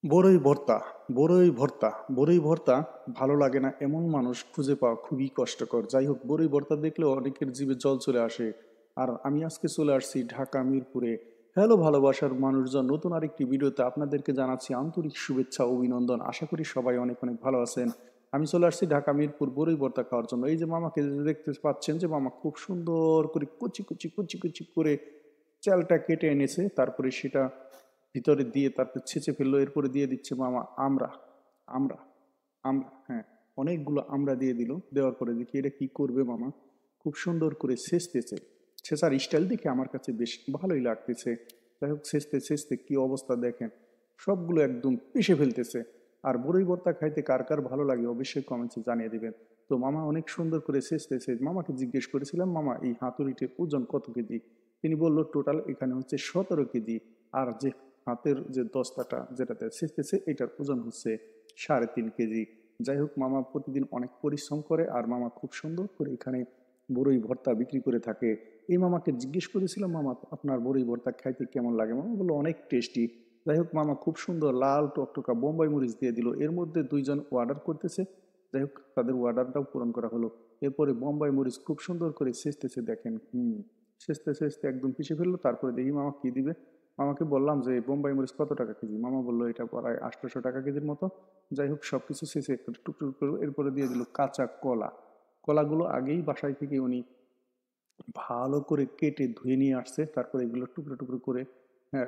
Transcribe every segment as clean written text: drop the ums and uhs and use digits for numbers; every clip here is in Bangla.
বড়ই ভর্তা, বড়ই ভর্তা, বড়ই ভর্তা ভালো লাগে না এমন মানুষ খুঁজে পাওয়া খুবই কষ্টকর। যাই হোক, বড়ই ভর্তা দেখলেও অনেকের জিভে জল চলে আসে। আর আমি আজকে চলে আসছি ঢাকা মিরপুরে। হ্যালো ভালোবাসার মানুষজন, নতুন আরেকটি ভিডিওতে আপনাদেরকে জানাচ্ছি আন্তরিক শুভেচ্ছা ও অভিনন্দন। আশা করি সবাই অনেক অনেক ভালো আছেন। আমি চলে আসছি ঢাকা মিরপুর বড়ই ভর্তা খাওয়ার জন্য। এই যে মামাকে যে দেখতে পাচ্ছেন, যে মামা খুব সুন্দর করে কুচি কুচি কুচি কুচি করে চালটা কেটে এনেছে, তারপরে সেটা ভিতরে দিয়ে তারপর ছেঁচে ফেললো, এরপরে দিয়ে দিচ্ছে মামা আমরা আমরা আমরা হ্যাঁ, অনেকগুলো আমরা দিয়ে দিল। দেওয়ার পরে দেখি এটা কি করবে মামা, খুব সুন্দর করে ছেঁচতেছে। ছেঁচার স্টাইল দেখে আমার কাছে বেশ ভালোই লাগতেছে। যাই হোক, ছেঁচতে ছেঁচতে কি অবস্থা দেখেন, সবগুলো একদম পিষে ফেলতেছে। আর বড়ই ভর্তা খাইতে কার কার ভালো লাগে অবশ্যই কমেন্টসে জানিয়ে দিবেন। তো মামা অনেক সুন্দর করে ছেঁচতেছে। মামাকে জিজ্ঞেস করেছিলাম, মামা এই হাতুড়িটির ওজন কত কেজি? তিনি বলল টোটাল এখানে হচ্ছে 17 কেজি। আর যে হাতের যে দস্তাটা যেটাতে ছেঁচতেছে এটার ওজন হচ্ছে 3.5 কেজি। যাই হোক, মামা প্রতিদিন অনেক পরিশ্রম করে আর মামা খুব সুন্দর করে এখানে বড়ই ভর্তা বিক্রি করে থাকে। এই মামাকে জিজ্ঞেস করেছিলাম, মামা আপনার বড়ই ভর্তা খাইতে কেমন লাগে? মামা বললো অনেক টেস্টি। যাই হোক, মামা খুব সুন্দর লাল টকটকা বোম্বাই মরিচ দিয়ে দিল। এর মধ্যে দুইজন অর্ডার করতেছে। যাই হোক, তাদের অর্ডারটাও পূরণ করা হলো। এরপরে বোম্বাই মরিচ খুব সুন্দর করে ছেঁচতেছে, দেখেন ছেঁচতে ছেঁচতে একদম পিষে ফেললো। তারপরে দেখি মামা কি দিবে। মামাকে বললাম যে বোম্বাই মরিচ কত টাকা কেজি? মামা বললো এটা প্রায় 800 টাকা কেজির মতো। যাই হোক, সব কিছু শেষে একটা টুকটুক করে এরপরে দিয়ে দিল কাঁচা কলা। কলাগুলো আগেই বাসায় থেকে উনি ভালো করে কেটে ধুয়ে নিয়ে আসছে, তারপরে এগুলো টুকরো টুকরো করে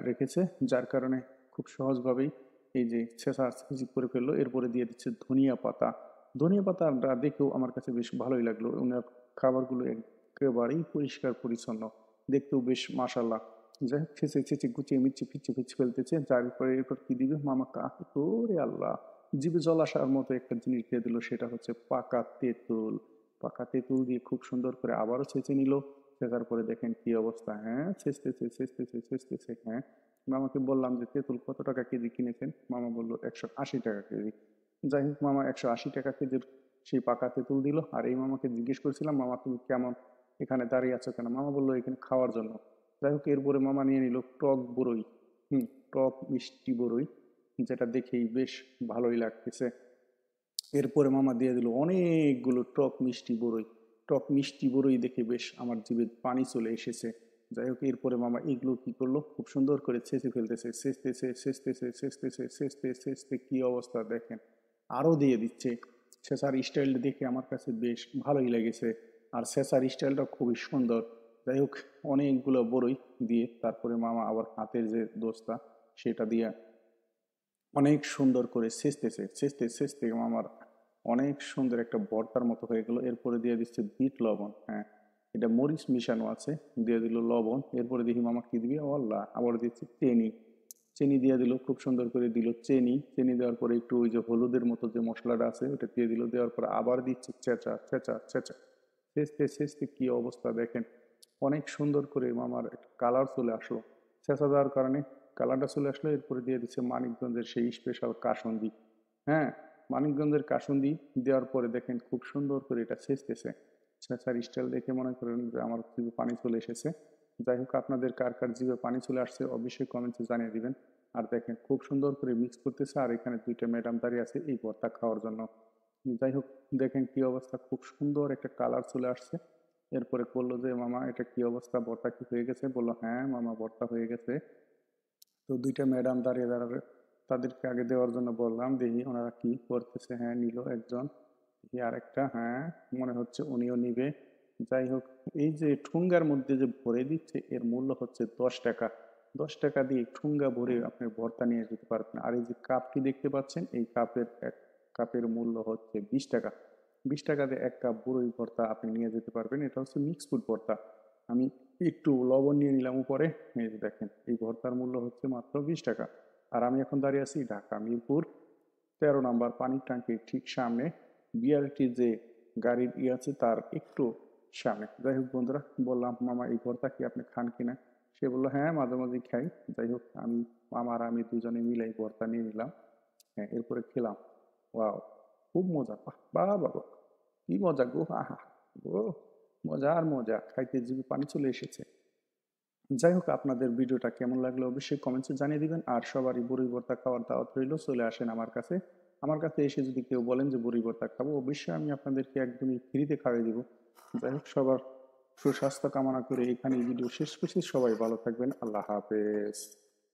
রেখেছে। যার কারণে খুব সহজভাবেই এই যে ছেঁচা ছেঁচি করে ফেললো। এরপরে দিয়ে দিচ্ছে ধনিয়া পাতা। ধনিয়া পাতাটা দেখেও আমার কাছে বেশ ভালোই লাগলো। ওনার খাবারগুলো একেবারেই পরিষ্কার পরিচ্ছন্ন, দেখতেও বেশ মাশাল্লাহ। যাই হোক, ছেঁচে ছেঁচে গুছিয়ে মিচ্ছি ফিচ্ছে ফিচ্ছে ফেলতেছে। যার পরে এরপর কি দিবে মামা, কাকে তোরে আল্লাহ, জিভে জল আসার মতো একটা জিনিস দিয়ে দিল, সেটা হচ্ছে পাকা তেঁতুল। পাকা তেঁতুল দিয়ে খুব সুন্দর করে আবারও ছেঁচে নিল। ছেঁচার পরে দেখেন কি অবস্থা, হ্যাঁ ছেঁচতেছে ছেঁচতেছে ছেঁচতেছে। হ্যাঁ, মামাকে বললাম যে তেঁতুল কত টাকা কেজি কিনেছেন? মামা বললো 180 টাকা কেজি। যাই হোক, মামা 180 টাকা কেজির সেই পাকা তেঁতুল দিল। আর এই মামাকে জিজ্ঞেস করেছিলাম, মামা তুমি কেমন এখানে দাঁড়িয়ে আছো কেন? মামা বললো এখানে খাওয়ার জন্য। যাই হোক, এরপরে মামা নিয়ে নিল টক বড়ই। টক মিষ্টি বড়ই, যেটা দেখেই বেশ ভালোই লাগতেছে। এরপরে মামা দিয়ে দিল অনেকগুলো টক মিষ্টি বড়ই। টক মিষ্টি বড়ই দেখে বেশ আমার জিভে পানি চলে এসেছে। যাই হোক, এরপরে মামা এগুলো কি করলো, খুব সুন্দর করে ছেঁচে ফেলতেছে, ছেঁচতেছে ছেঁচতেছে ছেঁচতেছে ছেঁচতে ছেঁচতে কি অবস্থা দেখেন, আরও দিয়ে দিচ্ছে। ছেঁচার স্টাইলটা দেখে আমার কাছে বেশ ভালোই লেগেছে। আর ছেঁচার স্টাইলটা খুবই সুন্দর। যাই হোক, অনেকগুলো বড়ই দিয়ে তারপরে মামা আবার হাতের যে দোস্তা সেটা দিয়ে অনেক সুন্দর করে ছেঁচতেছে, ছেঁচতে ছেঁচতে আমার অনেক সুন্দর একটা ভর্তার মতো হয়ে গেল। এরপরে দিয়ে দিচ্ছে বিট লবণ। হ্যাঁ, এটা মরিচ মিশানো আছে। দিয়ে দিল লবণ। এরপরে দেখি মামা কি দিবি, আল্লাহ, আবার দিচ্ছে চিনি। চিনি দিয়ে দিল, খুব সুন্দর করে দিল চিনি। চিনি দেওয়ার পরে একটু ওই যে হলুদের মতো যে মশলাটা আছে ওটা দিয়ে দিল। দেওয়ার পরে আবার দিচ্ছে চেঁচা চেঁচা চেঁচা। ছেঁচতে ছেঁচতে কি অবস্থা দেখেন, অনেক সুন্দর করে মামার একটা কালার চলে আসলো। ছেঁচা দেওয়ার কারণে কালারটা চলে আসলো। এরপরে দিয়ে দিচ্ছে মানিকগঞ্জের সেই স্পেশাল কাসুন্দি। হ্যাঁ, মানিকগঞ্জের কাসুন্দি দেওয়ার পরে দেখেন খুব সুন্দর করে এটা ছেঁচতেছে। ছেঁচার স্টাইল দেখে মনে করেন যে আমার জিভে পানি চলে এসেছে। যাই হোক, আপনাদের কার কার জিভে পানি চলে আসছে অবশ্যই কমেন্টে জানিয়ে দিবেন। আর দেখেন খুব সুন্দর করে মিক্স করতেছে। আর এখানে দুইটা ম্যাডাম দাঁড়িয়ে আছে এই ভর্তা খাওয়ার জন্য। যাই হোক, দেখেন কি অবস্থা, খুব সুন্দর একটা কালার চলে আসছে। এরপরে বললো যে মামা এটা কি অবস্থা, ভর্তা কি হয়ে গেছে? বললো হ্যাঁ মামা, ভর্তা হয়ে গেছে। তো দুইটা ম্যাডাম দাঁড়িয়ে দাঁড়াবে, তাদেরকে আগে দেওয়ার জন্য বললাম, দেখি ওনারা কি করতেছে। হ্যাঁ, নিল একজন। দেখি আরেকটা, হ্যাঁ মনে হচ্ছে উনিও নিবে। যাই হোক, এই যে ঠুঙ্গার মধ্যে যে ভরে দিচ্ছে এর মূল্য হচ্ছে 10 টাকা। 10 টাকা দিয়ে ঠুঙ্গা ভরে আপনি ভর্তা নিয়ে যেতে পারবেন। আর এই যে কাপটি দেখতে পাচ্ছেন, এই কাপের এক কাপের মূল্য হচ্ছে 20 টাকা। 20 টাকাতে এক কাপ বড়ই ভর্তা আপনি নিয়ে যেতে পারবেন। এটা হচ্ছে মিক্স ফুড ভর্তা। আমি একটু লবণ নিয়ে নিলাম উপরে। এই যে দেখেন, এই ভর্তার মূল্য হচ্ছে মাত্র 20 টাকা। আর আমি এখন দাঁড়িয়ে আছি ঢাকা মিরপুর 13 নম্বর পানির ট্যাঙ্কির ঠিক সামনে, বিআরটি যে গাড়ির আছে তার একটু সামনে। যাই হোক বন্ধুরা, বললাম মামা এই ভর্তা কি আপনি খান কিনা? সে বললো হ্যাঁ মাঝে মাঝে খাই। যাই হোক, আমি মামা আর আমি দুজনে মিলে এই ভর্তা নিয়ে নিলাম। হ্যাঁ, এরপরে খেলাম। ওয়াও, খুব মজা। বাহ বাবা, কি মজা গো, আহা গো, মজা আর মজা, খাইতে জিভে পানি চলে এসেছে। যাই হোক, আপনাদের ভিডিওটা কেমন লাগলো অবশ্যই কমেন্টসে জানিয়ে দিবেন। আর সবারই বড়ই ভর্তা খাওয়ার দাওয়াত রইল, চলে আসেন আমার কাছে। আমার কাছে এসে যদি কেউ বলেন যে বড়ই ভর্তা খাবো, অবশ্যই আমি আপনাদেরকে একদমই ফ্রিতে খাইয়ে দিব। যাই হোক, সবার সুস্বাস্থ্য কামনা করে এখানে ভিডিও শেষ করছি। সবাই ভালো থাকবেন। আল্লাহ হাফেজ।